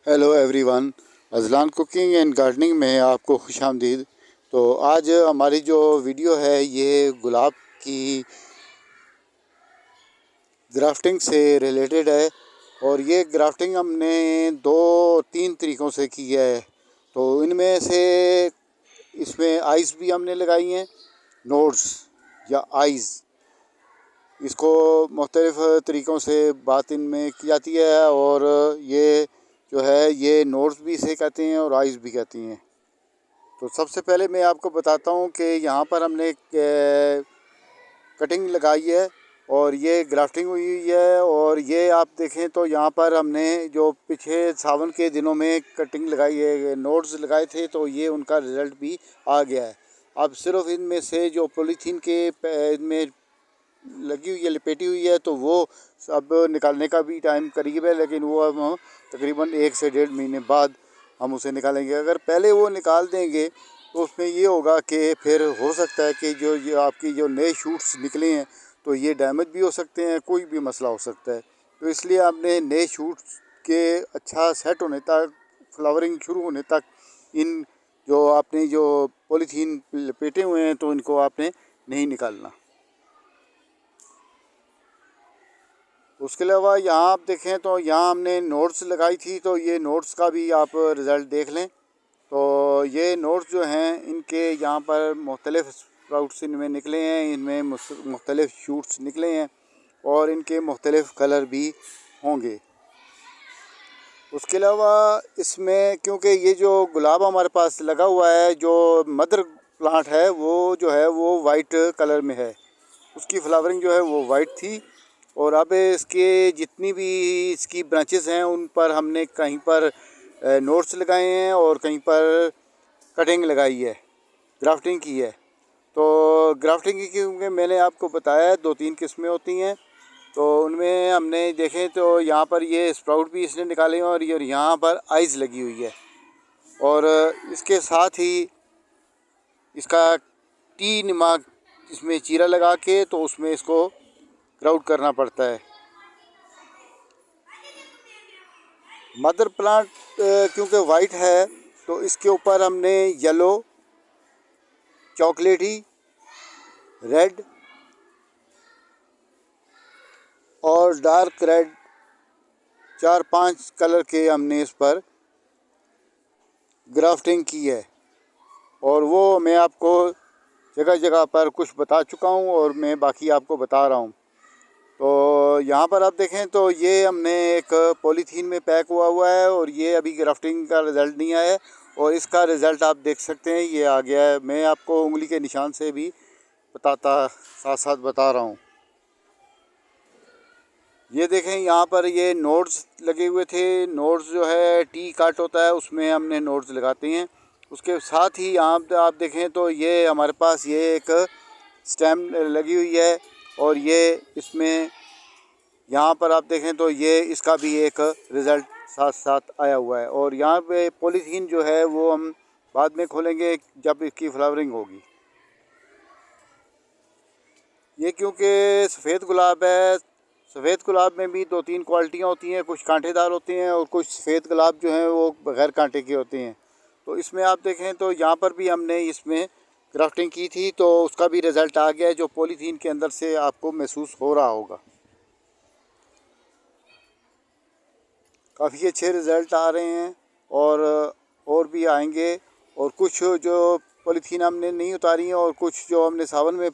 Hello everyone, Azlan cooking and gardening में आपको खुशामदीद। तो आज हमारी जो वीडियो है ये गुलाब की ग्राफ्टिंग से रिलेटेड है। और ये ग्राफ्टिंग हमने 2-3 तरीक़ों से की है। तो इनमें से इसमें आइस भी हमने लगाई हैं, नोड्स या आइज़, इसको मुख्तलिफ़ तरीक़ों से बात इनमें की जाती है। और ये जो है ये नोड्स भी इसे कहते हैं और आइज़ भी कहती हैं। तो सबसे पहले मैं आपको बताता हूँ कि यहाँ पर हमने कटिंग लगाई है और ये ग्राफ्टिंग हुई हुई है। और ये आप देखें तो यहाँ पर हमने जो पीछे सावन के दिनों में कटिंग लगाई है, नोड्स लगाए थे, तो ये उनका रिज़ल्ट भी आ गया है। अब सिर्फ इनमें से जो पॉलीथीन के इनमें लगी हुई है, लिपेटी हुई है, तो वो अब निकालने का भी टाइम करीब है। लेकिन वो हम तकरीबन 1 से 1.5 महीने बाद हम उसे निकालेंगे। अगर पहले वो निकाल देंगे तो उसमें ये होगा कि फिर हो सकता है कि जो ये आपकी जो नए शूट्स निकले हैं तो ये डैमेज भी हो सकते हैं, कोई भी मसला हो सकता है। तो इसलिए आपने नए शूट्स के अच्छा सेट होने तक, फ्लावरिंग शुरू होने तक, इन जो आपने जो पॉलीथीन लपेटे हुए हैं तो इनको आपने नहीं निकालना। उसके अलावा यहाँ आप देखें तो यहाँ हमने नोट्स लगाई थी, तो ये नोट्स का भी आप रिज़ल्ट देख लें। तो ये नोट्स जो हैं इनके यहाँ पर मुख्तलिफ़ स्प्राउट्स इनमें निकले हैं, इनमें मुख्तलिफ़ शूट्स निकले हैं और इनके मुख्तलिफ़ कलर भी होंगे। उसके अलावा इसमें क्योंकि ये जो गुलाब हमारे पास लगा हुआ है, जो मदर प्लांट है वो जो है वो वाइट कलर में है, उसकी फ्लावरिंग जो है वो वाइट थी। और अब इसके जितनी भी इसकी ब्रांचेस हैं उन पर हमने कहीं पर नोट्स लगाए हैं और कहीं पर कटिंग लगाई है, ग्राफ्टिंग की है। तो ग्राफ्टिंग की क्योंकि मैंने आपको बताया 2-3 किस्में होती हैं। तो उनमें हमने देखें तो यहाँ पर ये स्प्राउट भी इसने निकाले हैं और ये यहाँ पर आइज़ लगी हुई है। और इसके साथ ही इसका टी नुमा इसमें चीरा लगा के तो उसमें इसको ग्राउट करना पड़ता है। मदर प्लांट क्योंकि वाइट है तो इसके ऊपर हमने येलो, चॉकलेटी, रेड और डार्क रेड 4-5 कलर के हमने इस पर ग्राफ्टिंग की है। और वो मैं आपको जगह जगह पर कुछ बता चुका हूँ और मैं बाकी आपको बता रहा हूँ। तो यहाँ पर आप देखें तो ये हमने एक पॉलीथीन में पैक हुआ है और ये अभी ग्राफ्टिंग का रिज़ल्ट नहीं आया है। और इसका रिज़ल्ट आप देख सकते हैं, ये आ गया है। मैं आपको उंगली के निशान से भी साथ साथ बता रहा हूँ। ये देखें यहाँ पर ये नोड्स लगे हुए थे। नोड्स जो है टी काट होता है उसमें हमने नोड्स लगाते हैं। उसके साथ ही आप देखें तो ये हमारे पास ये एक स्टेम लगी हुई है और ये इसमें यहाँ पर आप देखें तो ये इसका भी एक रिज़ल्ट साथ साथ आया हुआ है। और यहाँ पे पॉलीथीन जो है वो हम बाद में खोलेंगे जब इसकी फ्लावरिंग होगी। ये क्योंकि सफ़ेद गुलाब है, सफ़ेद गुलाब में भी 2-3 क्वालिटियाँ होती हैं, कुछ कांटेदार होती हैं और कुछ सफ़ेद गुलाब जो हैं वो बग़ैर कांटे के होते हैं। तो इसमें आप देखें तो यहाँ पर भी हमने इसमें ग्राफ्टिंग की थी तो उसका भी रिज़ल्ट आ गया है, जो पॉलीथीन के अंदर से आपको महसूस हो रहा होगा। काफ़ी अच्छे रिज़ल्ट आ रहे हैं और भी आएंगे। और कुछ जो पॉलीथीन हमने नहीं उतारी हैं और कुछ जो हमने सावन में